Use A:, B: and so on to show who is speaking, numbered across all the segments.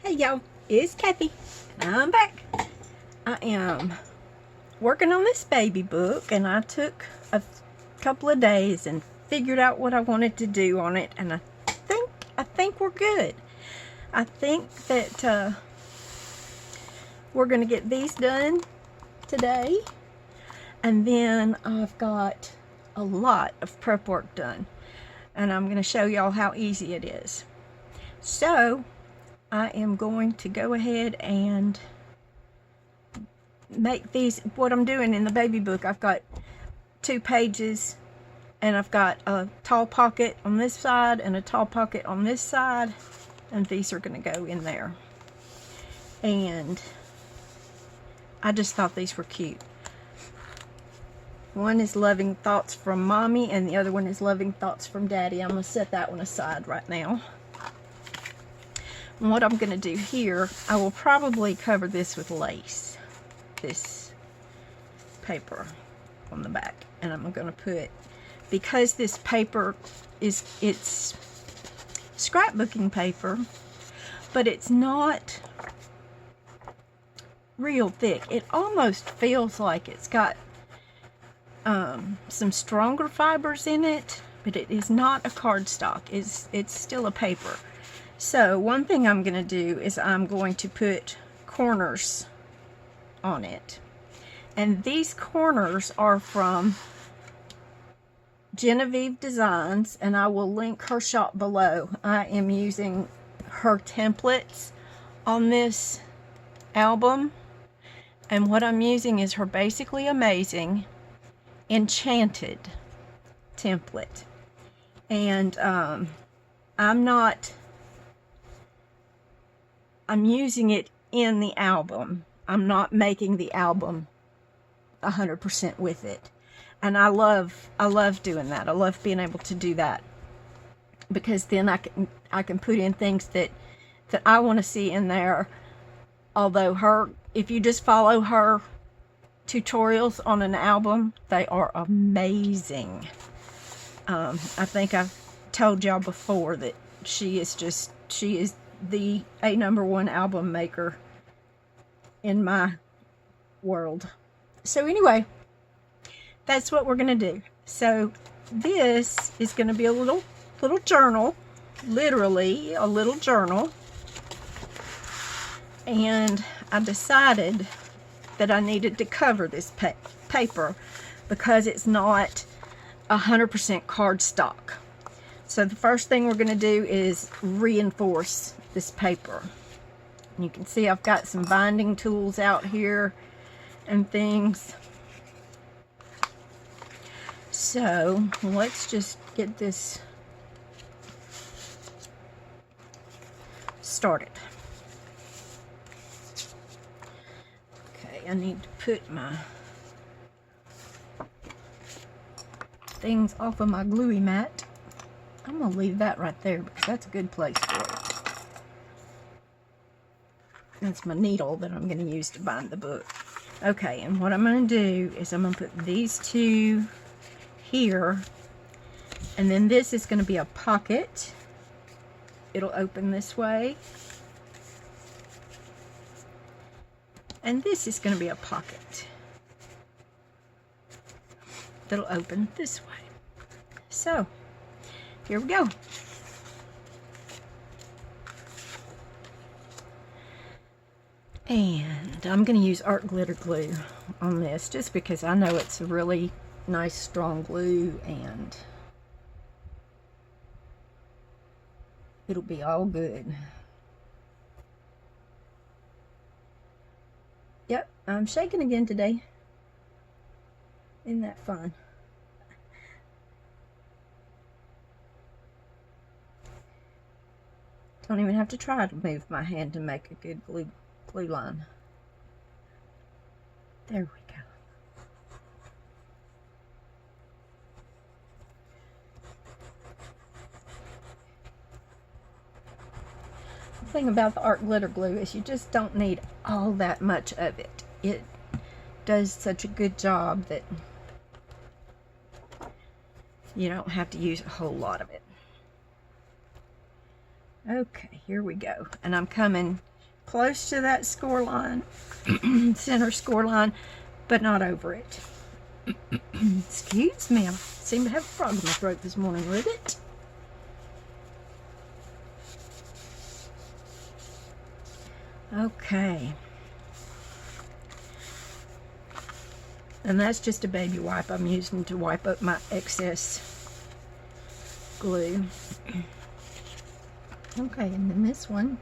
A: Hey y'all, it's Kathy, and I'm back. I am working on this baby book, and I took a couple of days and figured out what I wanted to do on it, and I think we're good. I think that we're gonna get these done today, and then I've got a lot of prep work done, and I'm gonna show y'all how easy it is. So I am going to go ahead and make these. What I'm doing in the baby book, I've got 2 pages, and I've got a tall pocket on this side and a tall pocket on this side, and these are going to go in there. And I just thought these were cute. One is loving thoughts from mommy, and the other one is loving thoughts from daddy. I'm going to set that one aside right now. And what I'm going to do here, I will probably cover this with lace, this paper on the back. And I'm going to put, because this paper it's scrapbooking paper, but it's not real thick. It almost feels like it's got some stronger fibers in it, but it is not a cardstock. It's still a paper. So one thing I'm going to do is I'm going to put corners on it. And these corners are from Genevieve Designs, and I will link her shop below. I am using her templates on this album, and what I'm using is her Basically Amazing Enchanted template. And I'm using it in the album. I'm not making the album 100% with it. And I love doing that. I love being able to do that, because then I can put in things that I want to see in there. Although if you just follow her tutorials on an album, they are amazing. I think I've told y'all before that she is the #1 album maker in my world. So anyway, that's what we're gonna do. So this is gonna be a little journal, literally a little journal. And I decided that I needed to cover this paper because it's not 100% cardstock. So the first thing we're going to do is reinforce this paper. And you can see I've got some binding tools out here and things. So let's just get this started. Okay, I need to put my things off of my gluey mat. I'm going to leave that right there because that's a good place for it. That's my needle that I'm going to use to bind the book. Okay, and what I'm going to do is I'm going to put these 2 here, and then this is going to be a pocket. It'll open this way. And this is going to be a pocket that'll open this way. So here we go. And I'm going to use art glitter glue on this just because I know it's a really nice strong glue, and it'll be all good. Yep, I'm shaking again today. Isn't that fun? Don't even have to try to move my hand to make a good glue line. There we go. The thing about the art glitter glue is you just don't need all that much of it. It does such a good job that you don't have to use a whole lot of it. Okay, here we go. And I'm coming close to that score line, center score line, but not over it. Excuse me, I seem to have a frog in my throat this morning with it. Okay. And that's just a baby wipe I'm using to wipe up my excess glue. Okay, and then this one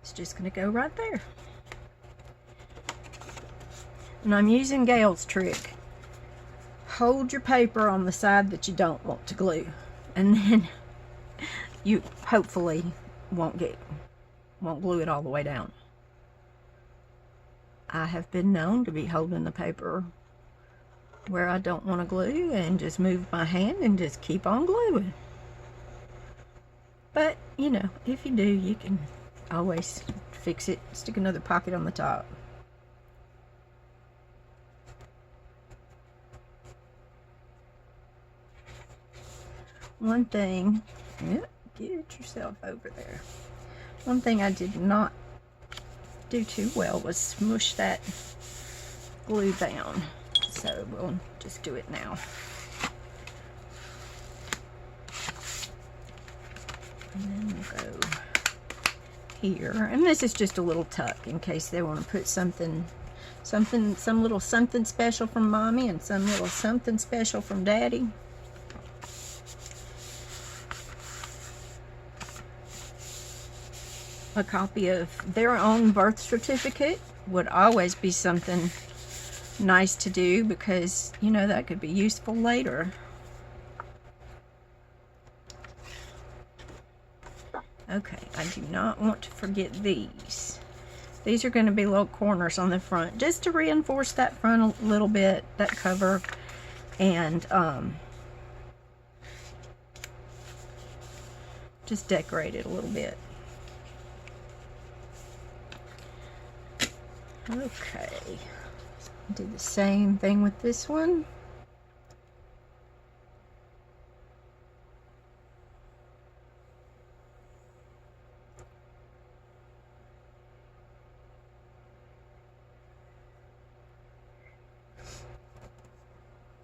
A: is just going to go right there. And I'm using Gail's trick. Hold your paper on the side that you don't want to glue, and then you hopefully won't glue it all the way down. I have been known to be holding the paper where I don't want to glue and just move my hand and just keep on gluing. But, you know, if you do, you can always fix it. Stick another pocket on the top. One thing, get yourself over there. One thing I did not do too well was smush that glue down. So we'll just do it now. And then we'll go here. And this is just a little tuck in case they want to put some little something special from Mommy and some little something special from Daddy. A copy of their own birth certificate would always be something nice to do, because you know that could be useful later. Okay, I do not want to forget these. These are going to be little corners on the front just to reinforce that front a little bit, that cover, and just decorate it a little bit. Okay, do the same thing with this one.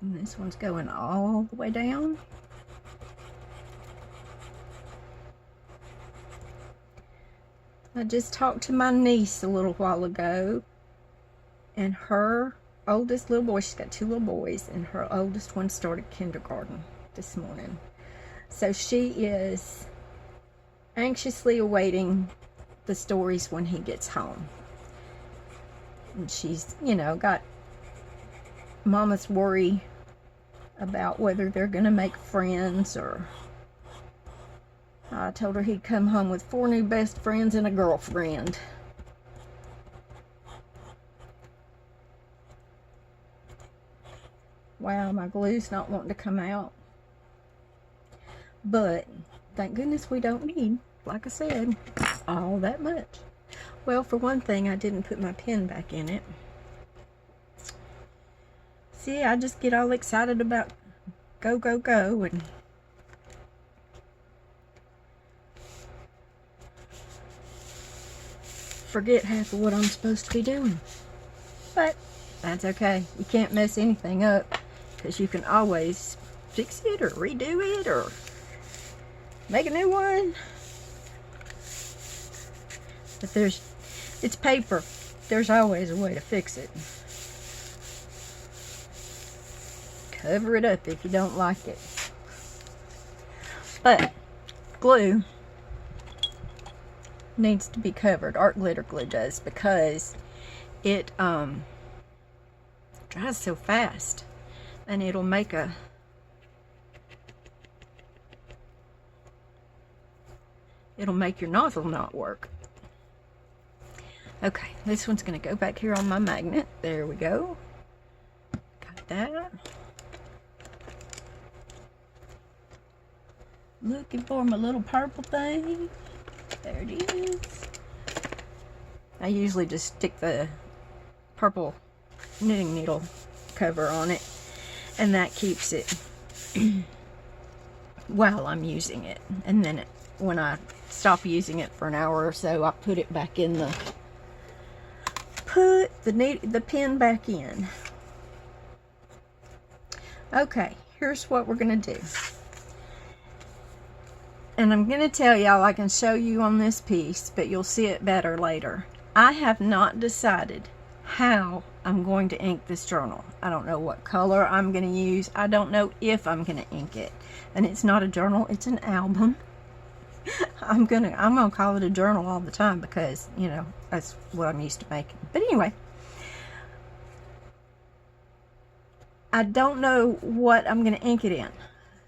A: And this one's going all the way down. I just talked to my niece a little while ago, and her oldest little boy, she's got 2 little boys, and her oldest one started kindergarten this morning. So she is anxiously awaiting the stories when he gets home. And she's, you know, got Mama's worry about whether they're going to make friends, or I told her he'd come home with 4 new best friends and a girlfriend. Wow, my glue's not wanting to come out. But thank goodness we don't need, like I said, all that much. Well, for one thing, I didn't put my pen back in it. See, I just get all excited about go, go, go, and forget half of what I'm supposed to be doing. But that's okay. You can't mess anything up, because you can always fix it or redo it or make a new one. But it's paper. There's always a way to fix it. Cover it up if you don't like it. But glue needs to be covered. Art glitter glue does, because it dries so fast, and it'll make your nozzle not work. Okay, this one's going to go back here on my magnet. There we go. Got that. Looking for my little purple thing. There it is. I usually just stick the purple knitting needle cover on it, and that keeps it while I'm using it. And then when I stop using it for an hour or so, I put it back in the put the pen back in. Okay, here's what we're going to do. And I'm going to tell y'all, I can show you on this piece, but you'll see it better later. I have not decided how I'm going to ink this journal. I don't know what color I'm going to use. I don't know if I'm going to ink it. And it's not a journal, it's an album. I'm gonna call it a journal all the time because, you know, that's what I'm used to making. But anyway, I don't know what I'm gonna ink it in.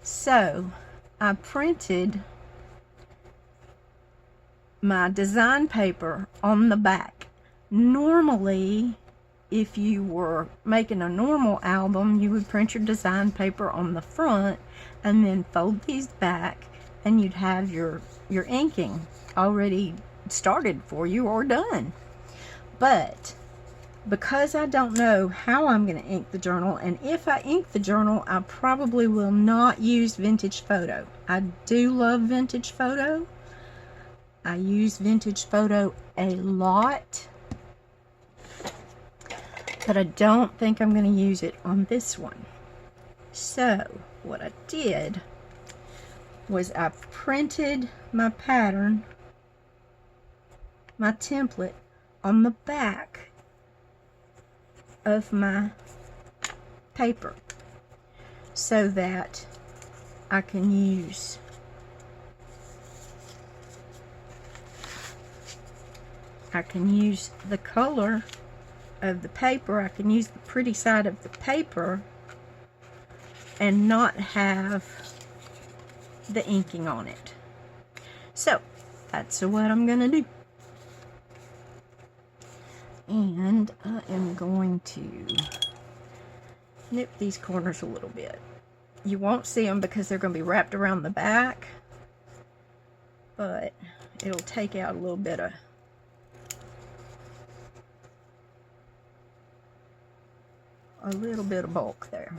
A: So I printed my design paper on the back. Normally, if you were making a normal album, you would print your design paper on the front and then fold these back, and you'd have your inking already started for you or done. But because I don't know how I'm going to ink the journal, and if I ink the journal, I probably will not use vintage photo. I do love vintage photo. I use vintage photo a lot, but I don't think I'm going to use it on this one. So what I did was I printed my pattern, my template, on the back of my paper so that I can use the color of the paper. I can use the pretty side of the paper and not have the inking on it. So that's what I'm gonna do. And I am going to nip these corners a little bit. You won't see them because they're going to be wrapped around the back, but it'll take out a little bit of bulk there.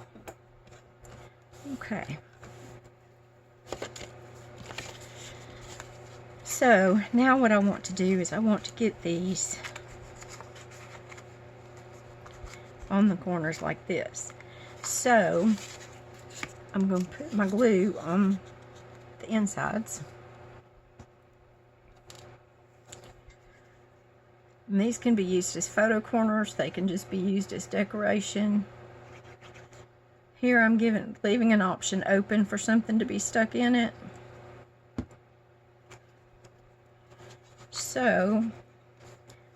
A: Okay. So now what I want to do is I want to get these on the corners like this. So I'm going to put my glue on the insides. And these can be used as photo corners. They can just be used as decoration. Here I'm leaving an option open for something to be stuck in it. So,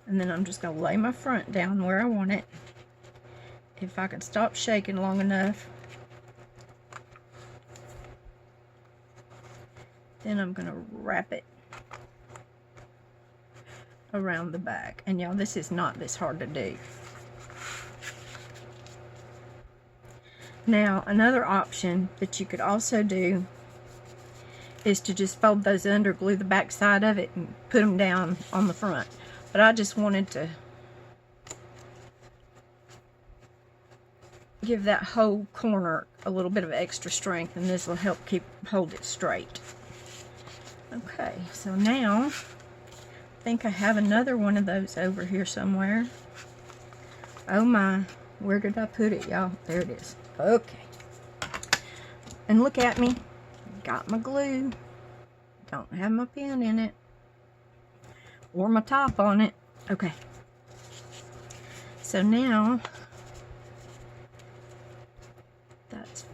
A: and then I'm just going to lay my front down where I want it. If I can stop shaking long enough, then I'm going to wrap it around the back. And y'all, this is not this hard to do. Now, another option that you could also do is to just fold those under, glue the back side of it, and put them down on the front. But I just wanted to give that whole corner a little bit of extra strength, and this will help hold it straight. Okay, so now I think I have another one of those over here somewhere. Oh my, where did I put it, y'all? There it is. Okay. And look at me. Got my glue. Don't have my pen in it. Or my top on it. Okay. So now that's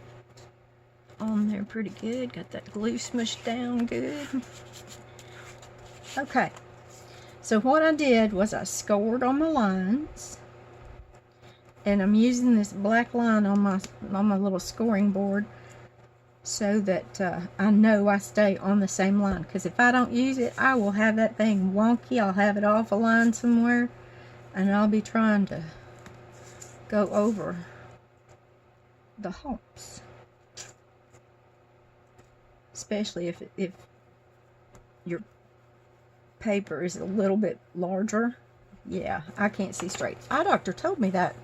A: on there pretty good. Got that glue smushed down good. Okay. So what I did was I scored on my lines. And I'm using this black line on my little scoring board so that I know I stay on the same line. Because if I don't use it, I will have that thing wonky. I'll have it off a line somewhere, and I'll be trying to go over the humps. Especially if your paper is a little bit larger. Yeah, I can't see straight. Eye doctor told me that.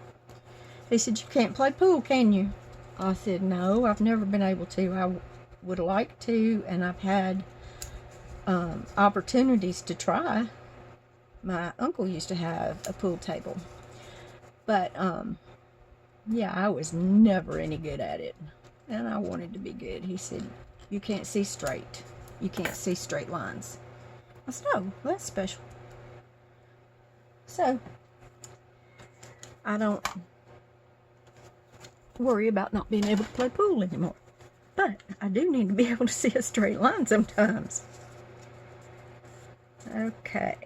A: He said, you can't play pool, can you? I said, no, I've never been able to. I would like to, and I've had opportunities to try, My uncle used to have a pool table. But, yeah, I was never any good at it. And I wanted to be good. He said, you can't see straight. You can't see straight lines. I said, oh, well, that's special. So, I don't worry about not being able to play pool anymore. But I do need to be able to see a straight line sometimes. Okay.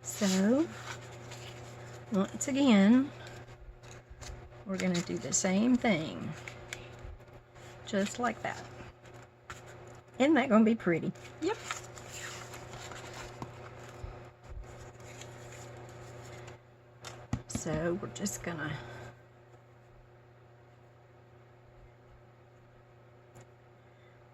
A: So, once again, we're going to do the same thing. Just like that. Isn't that going to be pretty? Yep. So, we're just going to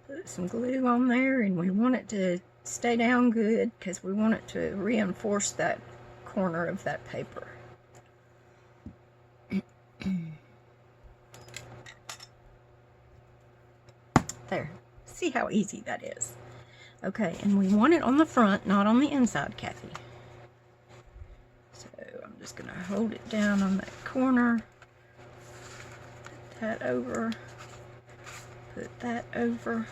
A: put some glue on there, and we want it to stay down good because we want it to reinforce that corner of that paper. There. See how easy that is. Okay, and we want it on the front, not on the inside, Kathy. So I'm just going to hold it down on that corner. Put that over. Put that over.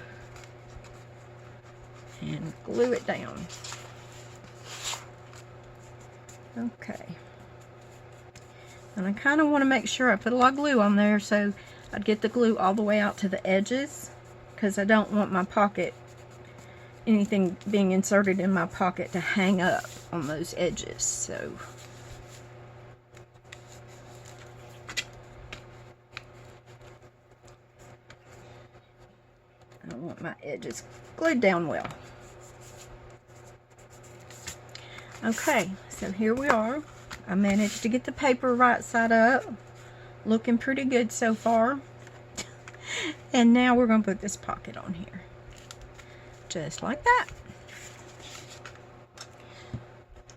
A: And glue it down. Okay. And I kind of want to make sure I put a lot of glue on there so I'd get the glue all the way out to the edges, because I don't want my pocket, anything being inserted in my pocket, to hang up on those edges. So I want my edges glued down well. Okay, so here we are. I managed to get the paper right side up. Looking pretty good so far. And now we're going to put this pocket on here. Just like that.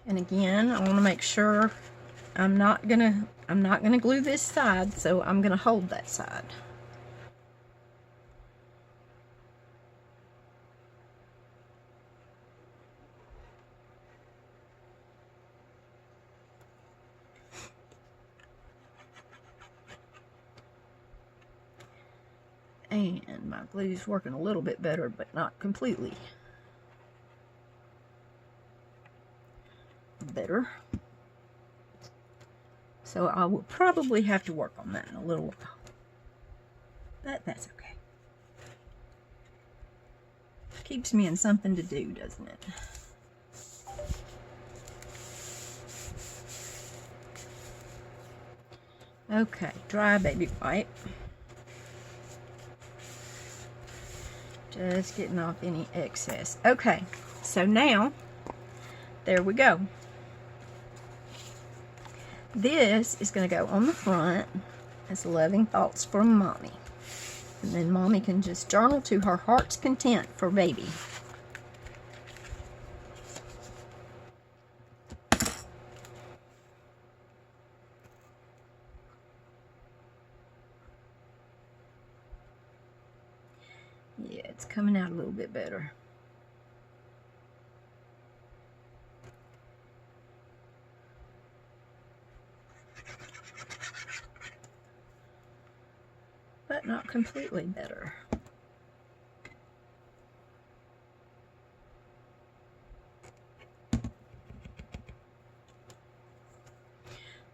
A: And again, I want to make sure I'm not gonna glue this side, so I'm gonna hold that side. And my glue's working a little bit better, but not completely better. So I will probably have to work on that in a little while. But that's okay. Keeps me in something to do, doesn't it? Okay, dry baby wipe. Just getting off any excess. Okay, so now, there we go. This is going to go on the front as loving thoughts from Mommy. And then Mommy can just journal to her heart's content for baby. Yeah, it's coming out a little bit better. But not completely better.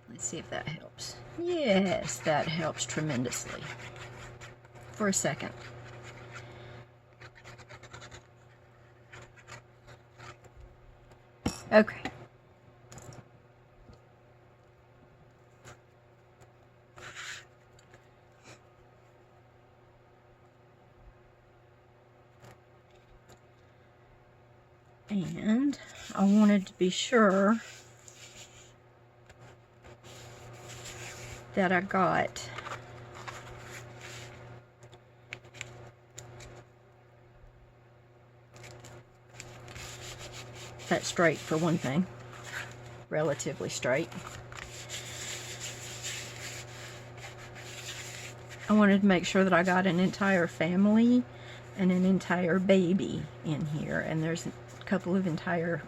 A: Let's see if that helps. Yes, that helps tremendously. For a second. Okay. And I wanted to be sure that I got that straight, for one thing. Relatively straight. I wanted to make sure that I got an entire family and an entire baby in here, and there's a couple of entire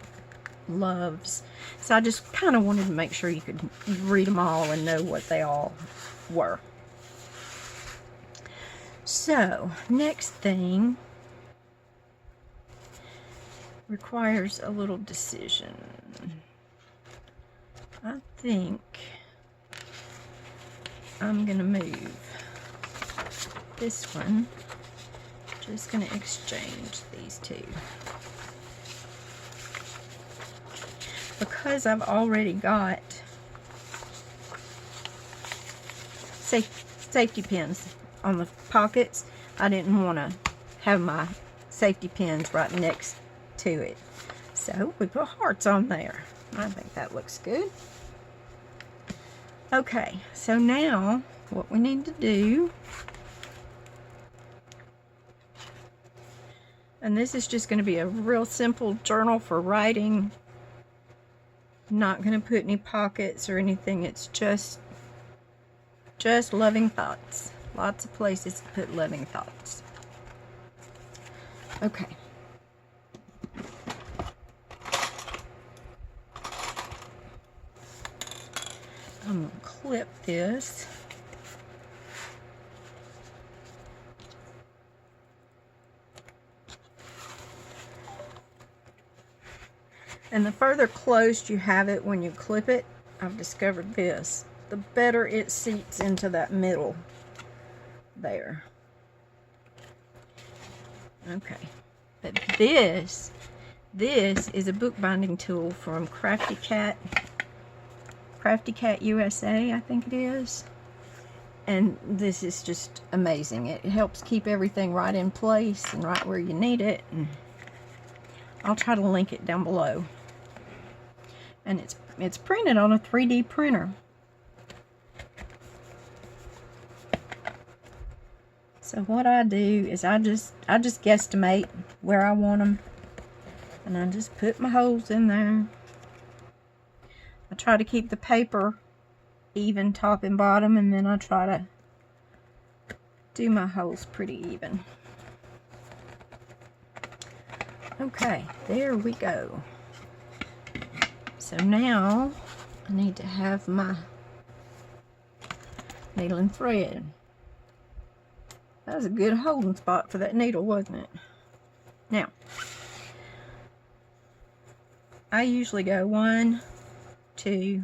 A: loves. So I just kind of wanted to make sure you could read them all and know what they all were. So, next thing requires a little decision. I think I'm going to move this one. Just going to exchange these two. Because I've already got safety pins on the pockets, I didn't want to have my safety pins right next to it. So we put hearts on there. I think that looks good. Okay, so now what we need to do, and this is just going to be a real simple journal for writing. Not going to put any pockets or anything. It's just loving thoughts. Lots of places to put loving thoughts. Okay. I'm going to clip this. And the further closed you have it when you clip it, I've discovered this, the better it seats into that middle there. Okay. But this is a bookbinding tool from CRAFTYCATUSA, I think it is. And this is just amazing. It helps keep everything right in place and right where you need it. And I'll try to link it down below. And it's printed on a 3D printer. So what I do is I just guesstimate where I want them, and I just put my holes in there. I try to keep the paper even top and bottom, and then I try to do my holes pretty even. Okay, there we go. So now I need to have my needle and thread. That was a good holding spot for that needle, wasn't it? Now, I usually go 1, 2,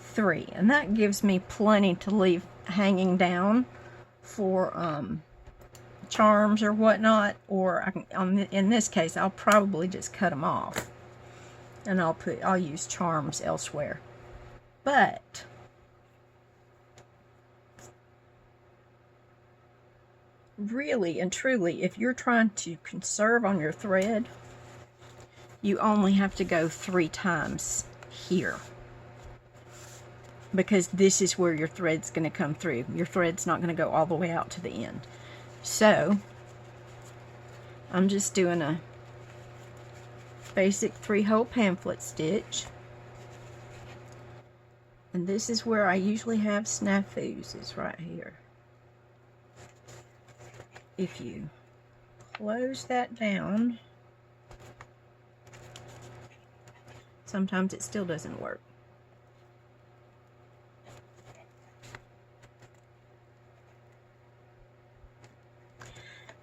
A: 3, and that gives me plenty to leave hanging down for charms or whatnot. Or I can, in this case, I'll probably just cut them off. And I'll use charms elsewhere. But really and truly, if you're trying to conserve on your thread, you only have to go 3 times here. Because this is where your thread's going to come through. Your thread's not going to go all the way out to the end. So I'm just doing a basic 3-hole pamphlet stitch, and this is where I usually have snafus, is right here. If you close that down, sometimes it still doesn't work.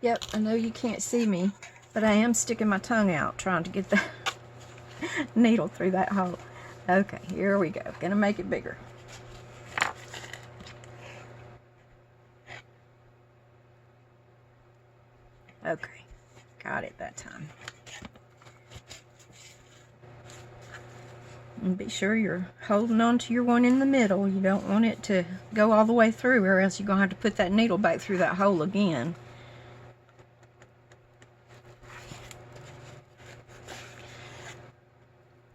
A: Yep, I know you can't see me, but I am sticking my tongue out trying to get the needle through that hole. Okay, here we go. Gonna make it bigger. Okay, got it that time. And be sure you're holding on to your one in the middle. You don't want it to go all the way through, or else you're gonna have to put that needle back through that hole again.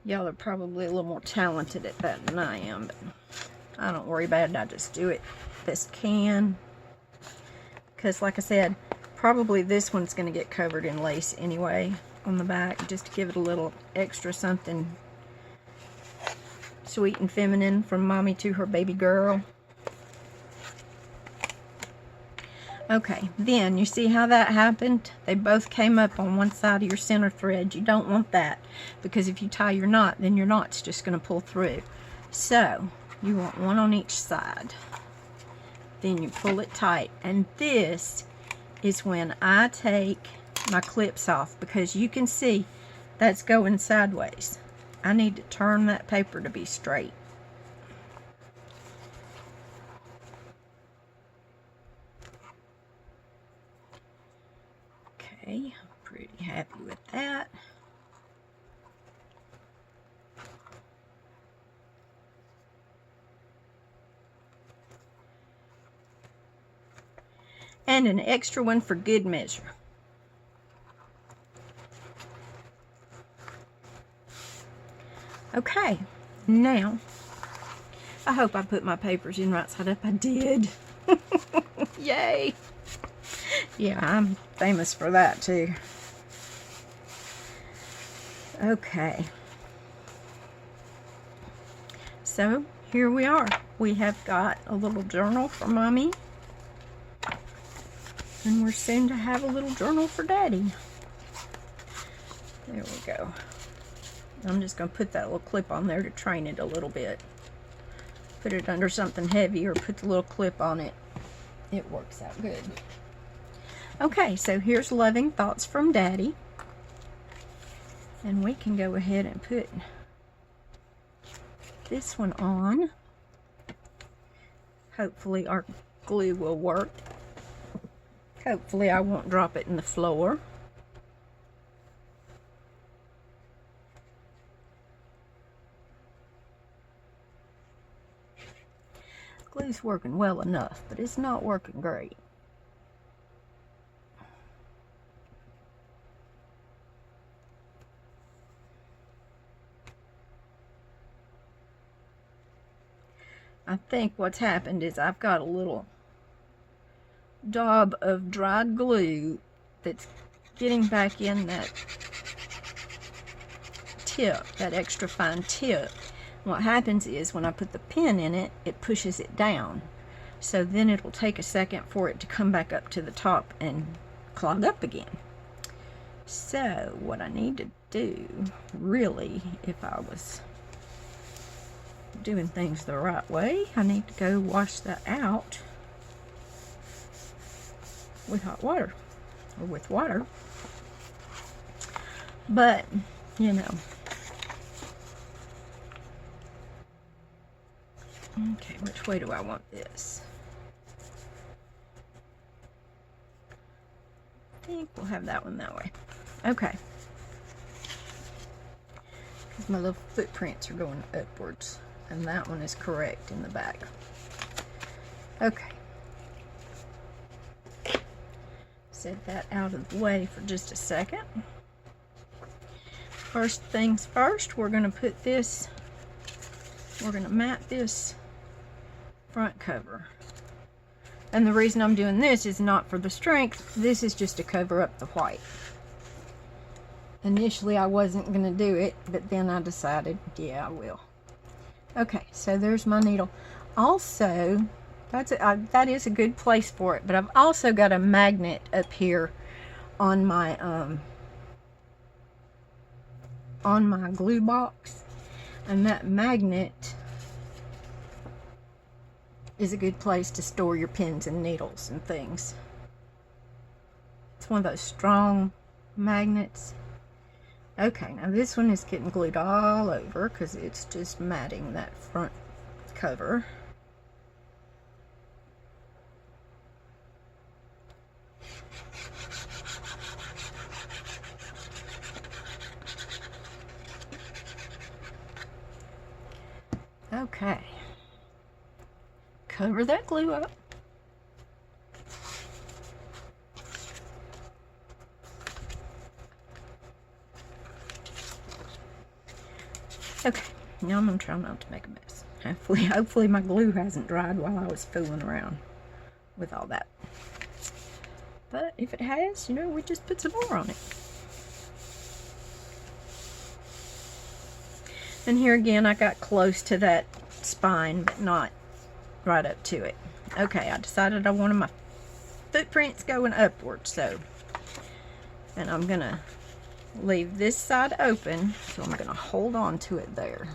A: Y'all are probably a little more talented at that than I am, but I don't worry about it. I just do it best can. Because like I said, probably this one's going to get covered in lace anyway on the back, just to give it a little extra something sweet and feminine from mommy to her baby girl. Okay, then you see how that happened? They both came up on one side of your center thread. You don't want that, because if you tie your knot, then your knot's just going to pull through. So you want one on each side. Then you pull it tight, and this is when I take my clips off, because you can see that's going sideways. I need to turn that paper to be straight. Okay, I'm pretty happy with that. And an extra one for good measure. Okay, now, I hope I put my papers in right side up. I did. Yay! Yeah, I'm famous for that too. Okay. So, here we are. We have got a little journal for Mommy. And we're soon to have a little journal for Daddy. There we go. I'm just going to put that little clip on there to train it a little bit. Put it under something heavy or put the little clip on it. It works out good. Okay, so here's Loving Thoughts from Daddy. And we can go ahead and put this one on. Hopefully our glue will work. Hopefully I won't drop it in the floor. Glue's working well enough, but it's not working great. I think what's happened is I've got a little daub of dried glue that's getting back in that tip, that extra fine tip. What happens is when I put the pin in it, it pushes it down. So then it'll take a second for it to come back up to the top and clog up again. So what I need to do, really, if I was doing things the right way, I need to go wash that out with hot water, or with water. But, you know. Okay, which way do I want this? I think we'll have that one that way. Okay. Because my little footprints are going upwards. And that one is correct in the back. Okay. Set that out of the way for just a second. First things first, we're going to put this, we're going to mat this front cover. And the reason I'm doing this is not for the strength, this is just to cover up the white. Initially I wasn't going to do it, but then I decided, yeah, I will. Okay, so there's my needle. Also, that is a good place for it, but I've also got a magnet up here on my glue box, and that magnet is a good place to store your pins and needles and things. It's one of those strong magnets. Okay, now this one is getting glued all over because it's just matting that front cover. Okay. Cover that glue up. Okay, now I'm going to try not to make a mess. Hopefully my glue hasn't dried while I was fooling around with all that. But if it has, you know, we just put some more on it. And here again, I got close to that spine, but not right up to it. Okay, I decided I wanted my footprints going upwards, so. And I'm gonna leave this side open, so I'm gonna hold on to it there.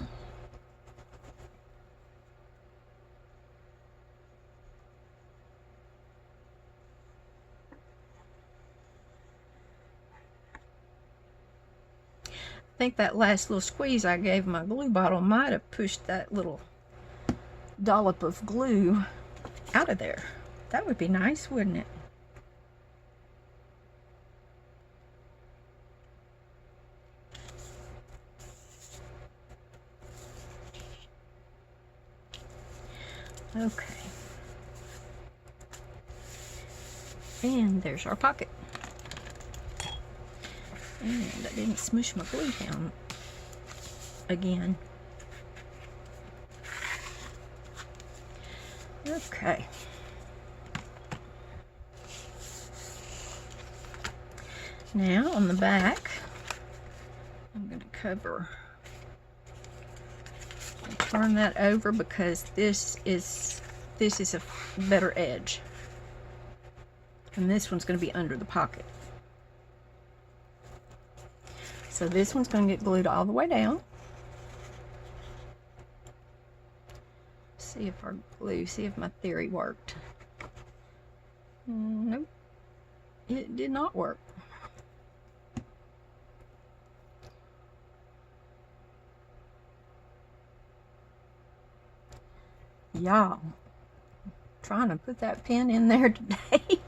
A: I think that last little squeeze I gave my glue bottle might have pushed that little dollop of glue out of there. That would be nice, wouldn't it? Okay. And there's our pocket. And I didn't smush my glue down again. Okay. Now on the back, I'm going to cover, turn that over because this is a better edge. And this one's going to be under the pocket. So this one's going to get glued all the way down. See if our glue, see if my theory worked. Nope, it did not work. Y'all, trying to put that pin in there today.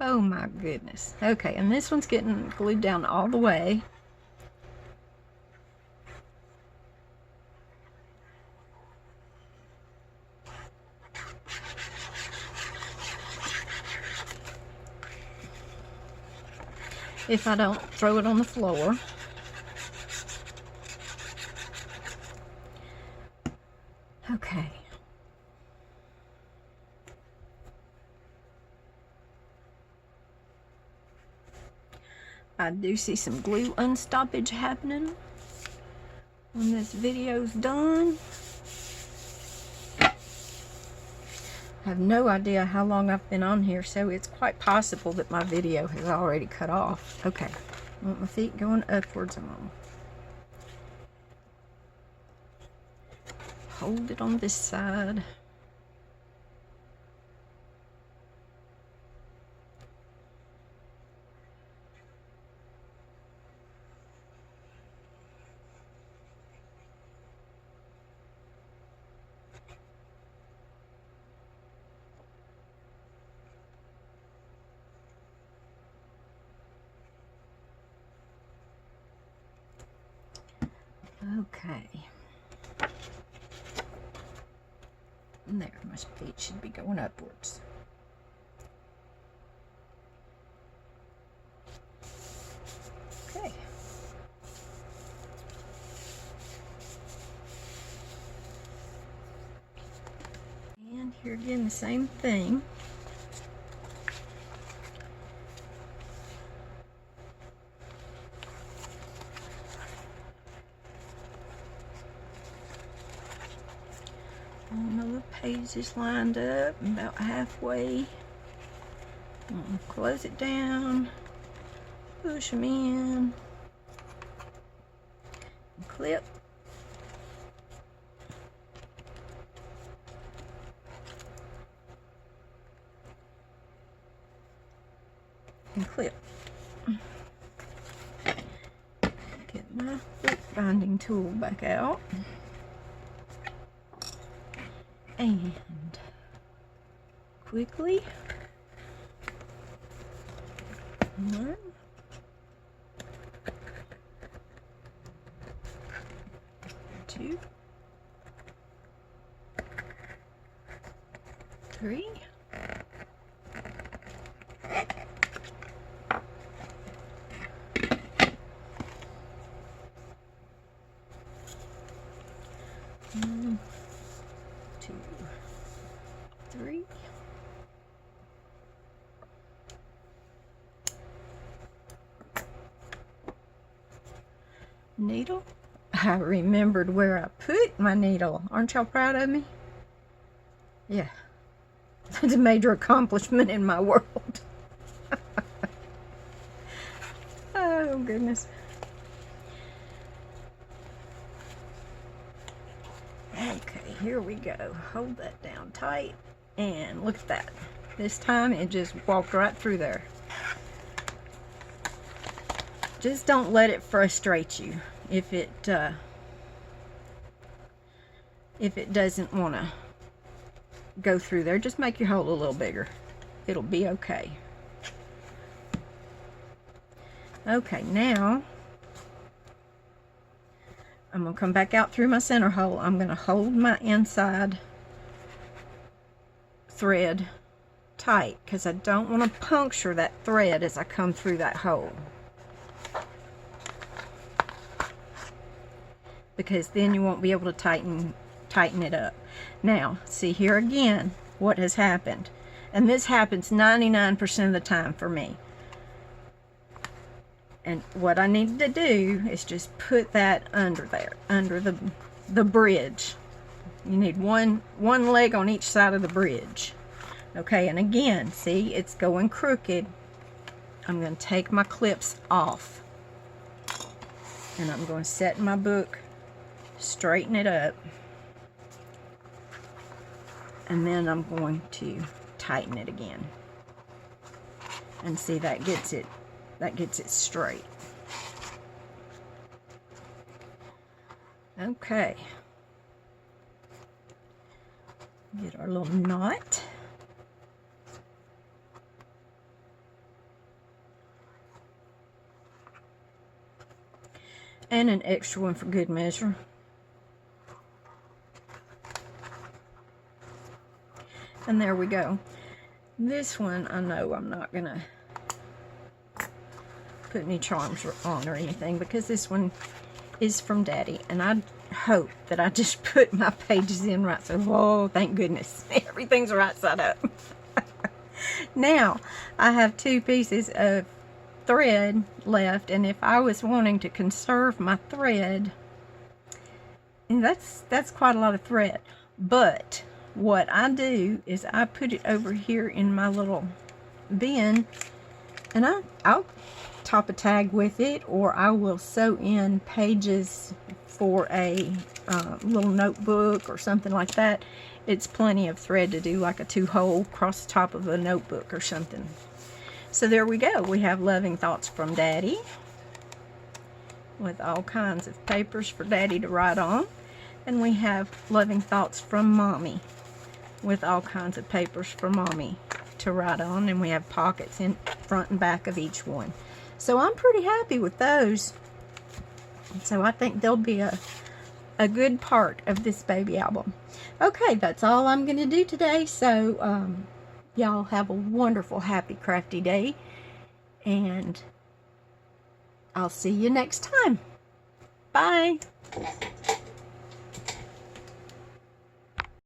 A: Oh my goodness. Okay, and this one's getting glued down all the way. If I don't throw it on the floor. Okay. I do see some glue unstoppage happening when this video's done. I have no idea how long I've been on here, so it's quite possible that my video has already cut off. Okay, I want my feet going upwards. I'm gonna hold it on this side. Okay. And there, my feet should be going upwards. Okay. And here again, the same thing. Pages lined up about halfway. Close it down, push them in, and clip. And clip. Get my book binding tool back out. And quickly, 1, 2, 3, 1, 2, 3. Needle. I remembered where I put my needle. Aren't y'all proud of me? Yeah. It's a major accomplishment in my world. Oh, goodness. Okay, here we go. Hold that down tight. And look at that. This time it just walked right through there. Just don't let it frustrate you if it doesn't want to go through there. Just make your hole a little bigger. It'll be okay. Okay, now I'm going to come back out through my center hole. I'm going to hold my inside thread tight because I don't want to puncture that thread as I come through that hole. Because then you won't be able to tighten it up. Now, see here again what has happened. And this happens 99% of the time for me. And what I need to do is just put that under there, under the bridge. You need one leg on each side of the bridge. Okay, and again, see, it's going crooked. I'm going to take my clips off. And I'm going to set my book, straighten it up, and then I'm going to tighten it again. And see, that gets it straight. Okay. Get our little knot. And an extra one for good measure. And there we go. This one, I know I'm not going to put any charms on or anything because this one is from Daddy. And I hope that I just put my pages in right side. Oh, thank goodness. Everything's right side up. Now, I have 2 pieces of thread left. And if I was wanting to conserve my thread, and that's quite a lot of thread. But what I do is I put it over here in my little bin, and I'll top a tag with it, or I will sew in pages for a little notebook or something like that. It's plenty of thread to do like a 2-hole across the top of a notebook or something. So there we go. We have loving thoughts from Daddy with all kinds of papers for Daddy to write on. And we have loving thoughts from Mommy with all kinds of papers for Mommy to write on. And we have pockets in front and back of each one. So I'm pretty happy with those. So I think they'll be a good part of this baby album. Okay, that's all I'm going to do today. So y'all have a wonderful, happy, crafty day. And I'll see you next time. Bye.